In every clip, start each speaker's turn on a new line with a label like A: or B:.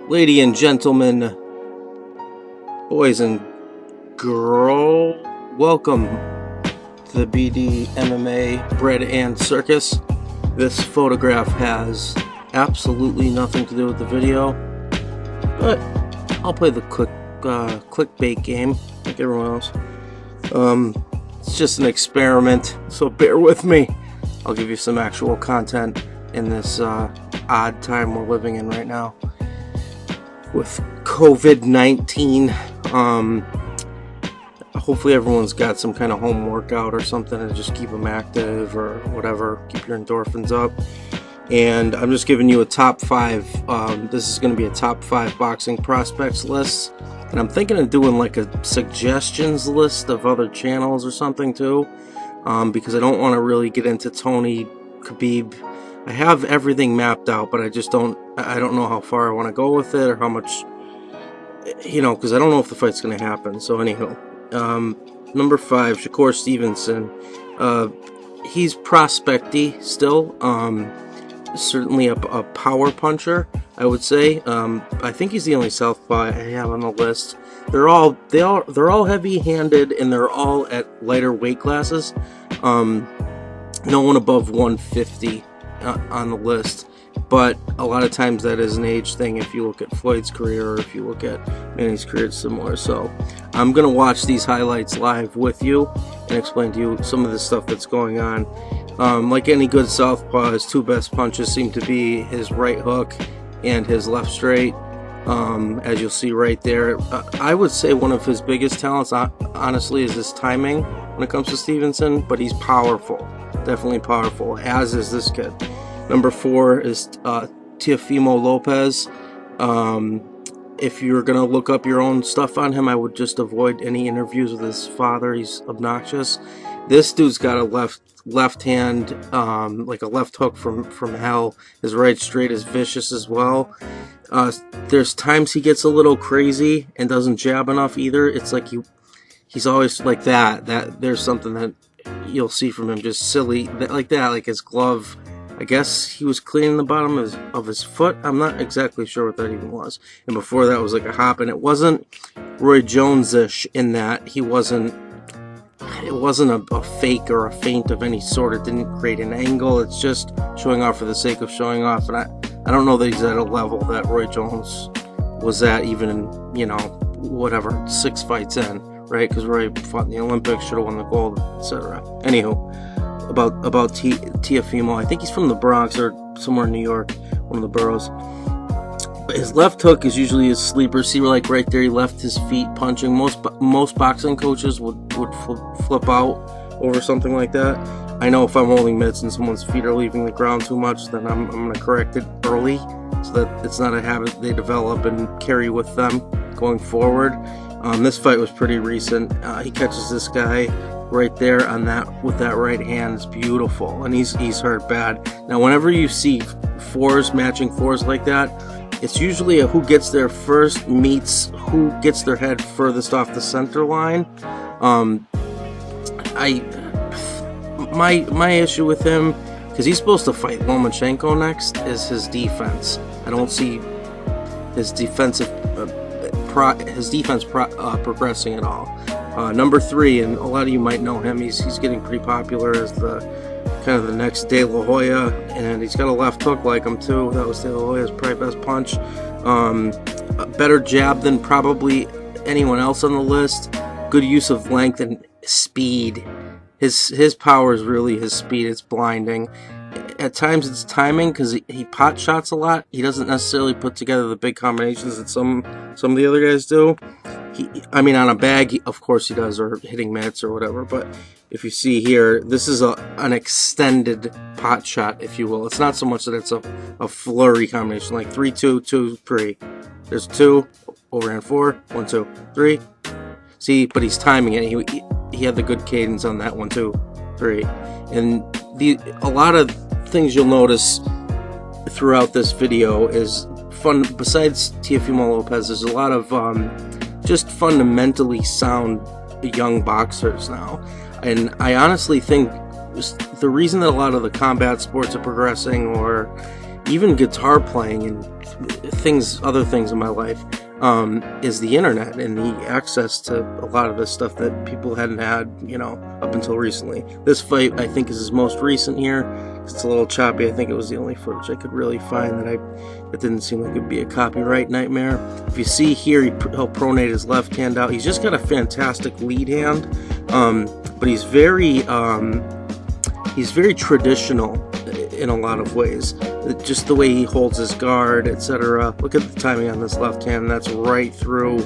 A: Ladies and gentlemen, boys and girls, welcome to the BD MMA Bread and Circus. This photograph has absolutely nothing to do with the video, but I'll play the clickbait game like everyone else. It's just an experiment, so bear with me. I'll give you some actual content in this odd time we're living in right now with COVID-19. Hopefully everyone's got some kind of home workout or something to just keep them active or whatever, keep your endorphins up. And I'm just giving you a top 5. This is going to be a top 5 boxing prospects list, and I'm thinking of doing like a suggestions list of other channels or something too, because I don't want to really get into Tony Khabib. I have everything mapped out, but I don't know how far I want to go with it or how much, because I don't know if the fight's going to happen. So anywho, number 5, Shakur Stevenson. He's prospecty still. Certainly a power puncher, I would say. I think he's the only southpaw I have on the list. They're all heavy-handed, and they're all at lighter weight classes. No one above 150 on the list, but a lot of times that is an age thing. If you look at Floyd's career, or if you look at Manny's career, it's similar. So I'm gonna watch these highlights live with you and explain to you some of the stuff that's going on. Like any good southpaw, his 2 best punches seem to be his right hook and his left straight. As you'll see right there, I would say one of his biggest talents, honestly, is his timing when it comes to Stevenson, but he's powerful, definitely powerful, as is this kid. Number 4 is Teofimo Lopez. If you're going to look up your own stuff on him, I would just avoid any interviews with his father. He's obnoxious. This dude's got a left hand, like a left hook from hell. His right straight is vicious as well. There's times he gets a little crazy and doesn't jab enough either. It's like he's always like that. There's something that you'll see from him, just silly, like his glove. I guess he was cleaning the bottom of his foot. I'm not exactly sure what that even was. And before that was like a hop, and it wasn't Roy Jones-ish in that it wasn't a fake or a feint of any sort. It didn't create an angle. It's just showing off for the sake of showing off. And I don't know that he's at a level that Roy Jones was at, even in, whatever, 6 fights in, right? Because Roy fought in the Olympics, should have won the gold, etc. Anywho, about Teofimo, I think he's from the Bronx or somewhere in New York, one of the boroughs. But his left hook is usually his sleeper. See, like right there, he left his feet punching. Most boxing coaches would flip out over something like that. I know if I'm holding mitts and someone's feet are leaving the ground too much, then I'm going to correct it early so that it's not a habit they develop and carry with them going forward. This fight was pretty recent. He catches this guy right there on that with that right hand. It's beautiful, and he's hurt bad. Now, whenever you see matching fours like that, it's usually a who gets there first meets who gets their head furthest off the center line. My issue with him, because he's supposed to fight Lomachenko next, is his defense. I don't see his defense progressing at all. Number 3, and a lot of you might know him. He's getting pretty popular as the kind of the next De La Hoya, and he's got a left hook like him too. That was De La Hoya's probably best punch. A better jab than probably anyone else on the list. Good use of length and speed. His power is really his speed. It's blinding. At times it's timing, because he pot shots a lot. He doesn't necessarily put together the big combinations that some of the other guys do. On a bag, of course he does, or hitting mitts or whatever, but if you see here, this is an extended pot shot, if you will. It's not so much that it's a flurry combination, like 3-2, 2-3. There's 2, overhand 4, 1, 2, 3. See, but he's timing it. He had the good cadence on that 1, 2, 3. And a lot of things you'll notice throughout this video is fun. Besides Teofimo Lopez, there's a lot of just fundamentally sound young boxers now. And I honestly think the reason that a lot of the combat sports are progressing, or even guitar playing and other things in my life, is the internet and the access to a lot of this stuff that people hadn't had, up until recently. This fight, I think, is his most recent here. It's a little choppy. I think it was the only footage I could really find that didn't seem like it'd be a copyright nightmare. If you see here, he'll pronate his left hand out. He's just got a fantastic lead hand, but he's very traditional in a lot of ways. Just the way he holds his guard, etc. Look at the timing on this left hand. That's right through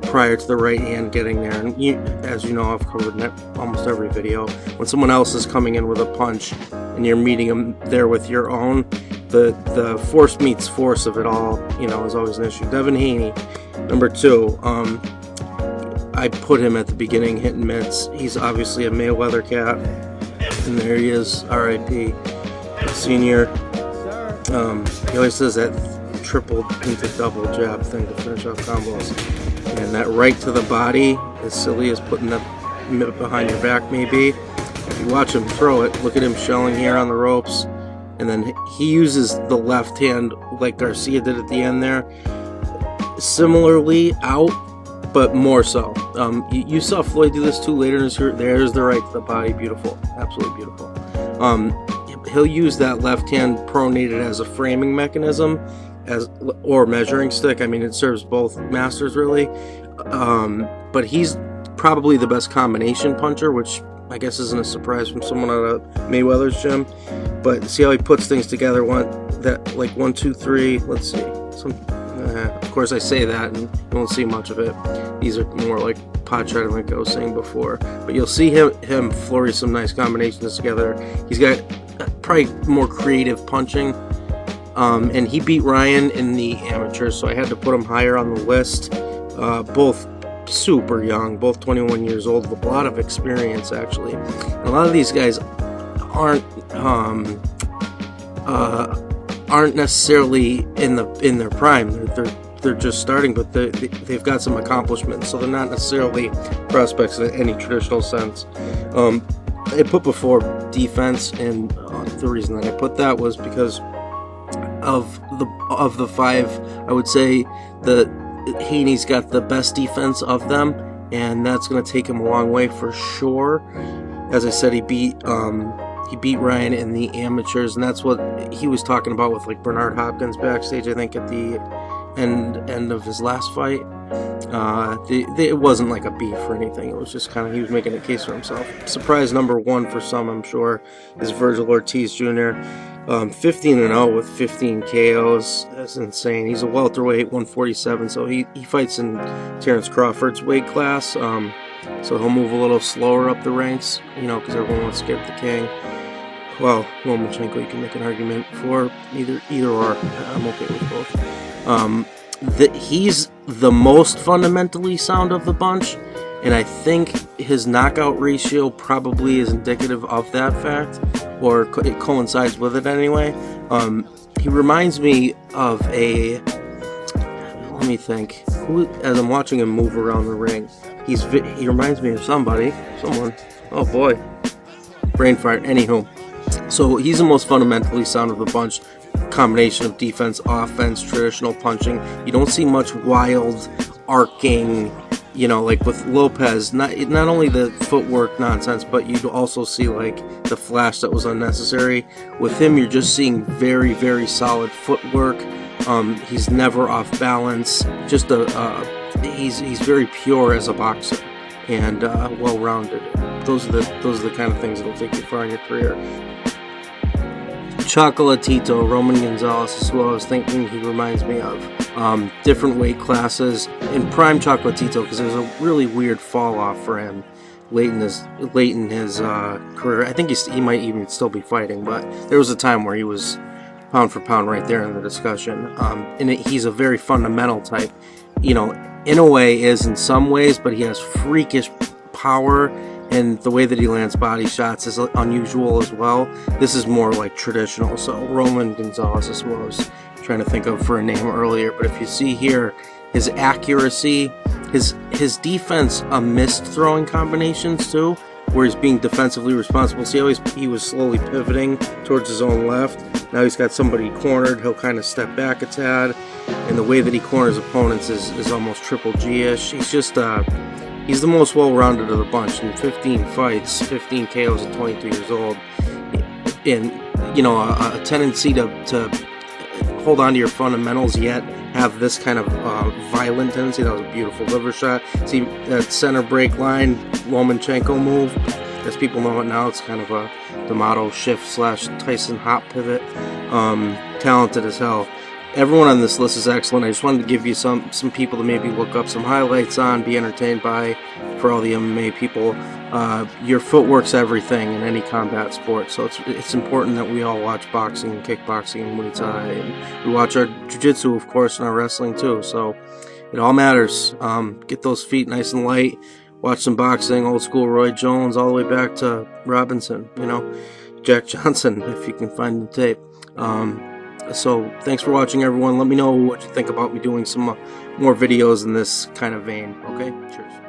A: prior to the right hand getting there. And as you know, I've covered almost every video. When someone else is coming in with a punch and you're meeting them there with your own, the force meets force of it all, is always an issue. Devin Haney, number 2. I put him at the beginning, hitting mitts. He's obviously a Mayweather cat. And there he is, R.I.P. Senior. He always does that triple into double jab thing to finish off combos. And that right to the body, as silly as putting that mitt behind your back maybe. If you watch him throw it, look at him shelling here on the ropes. And then he uses the left hand like Garcia did at the end there. Similarly out, but more so. You saw Floyd do this too later in his career. There's the right to the body. Beautiful. Absolutely beautiful. He'll use that left hand pronated as a framing mechanism or measuring stick. I mean, it serves both masters really. But he's probably the best combination puncher, which I guess isn't a surprise from someone out of Mayweather's gym. But see how he puts things together. 1, 2, 3. Let's see. Of course, I say that and you won't see much of it. These are more like pot shredding, like I was saying before. But you'll see him flourish some nice combinations together. He's got probably more creative punching. And he beat Ryan in the amateurs, so I had to put him higher on the list. Both super young, both 21 years old, with a lot of experience actually. And a lot of these guys aren't necessarily in their prime. They're just starting, but they've got some accomplishments, so they're not necessarily prospects in any traditional sense. I put before defense, and the reason that I put that was because of the 5, I would say Haney's got the best defense of them, and that's going to take him a long way for sure. As I said, he beat Ryan in the amateurs, and that's what he was talking about with like Bernard Hopkins backstage, I think, at the end of his last fight. It wasn't like a beef or anything. It was just kind of, he was making a case for himself. Surprise number 1 for some, I'm sure, is Virgil Ortiz Jr. 15-0 with 15 KOs. That's insane. He's a welterweight, 147, so he fights in Terrence Crawford's weight class. So he'll move a little slower up the ranks, because everyone wants to get the king. Well, Lomachenko, you can make an argument for either or. I'm okay with both. He's the most fundamentally sound of the bunch, and I think his knockout ratio probably is indicative of that fact, or it coincides with it anyway. He reminds me of let me think, as I'm watching him move around the ring, he reminds me of someone. Oh boy, brain fart. Anywho, so he's the most fundamentally sound of the bunch. Combination of defense, offense, traditional punching. You don't see much wild arcing, like with Lopez. Not only the footwork nonsense, but you'd also see like the flash that was unnecessary. With him, you're just seeing very, very solid footwork. He's never off balance. Just he's very pure as a boxer and well-rounded. Those are the kind of things that'll take you far in your career. Chocolatito, Roman Gonzalez is who I was thinking he reminds me of. Different weight classes. In prime Chocolatito, because there's a really weird fall off for him late in his career. I think he might even still be fighting, but there was a time where he was pound for pound right there in the discussion. And he's a very fundamental type. In a way is in some ways, but he has freakish power, and the way that he lands body shots is unusual as well. This is more like traditional. So Roman Gonzalez is what I was trying to think of for a name earlier. But if you see here, his accuracy, his defense amidst throwing combinations too, where he's being defensively responsible. See how he was slowly pivoting towards his own left. Now he's got somebody cornered, he'll kind of step back a tad, and the way that he corners opponents is almost Triple G-ish. He's just he's the most well-rounded of the bunch. In 15 fights, 15 KOs at 22 years old, and you know, a tendency to hold on to your fundamentals yet have this kind of violent tendency. That was a beautiful liver shot. See that center break line Lomachenko move? As people know it now, it's kind of a D'Amato shift / Tyson hop pivot. Talented as hell. Everyone on this list is excellent. I just wanted to give you some people to maybe look up some highlights on, be entertained by. For all the MMA people, your footwork's everything in any combat sport. So it's important that we all watch boxing, and kickboxing, and Muay Thai, and we watch our jiu-jitsu, of course, and our wrestling too. So it all matters. Get those feet nice and light. Watch some boxing, old school Roy Jones, all the way back to Robinson. You know, Jack Johnson, if you can find the tape. So thanks for watching, everyone. Let me know what you think about me doing some more videos in this kind of vein. Okay, cheers.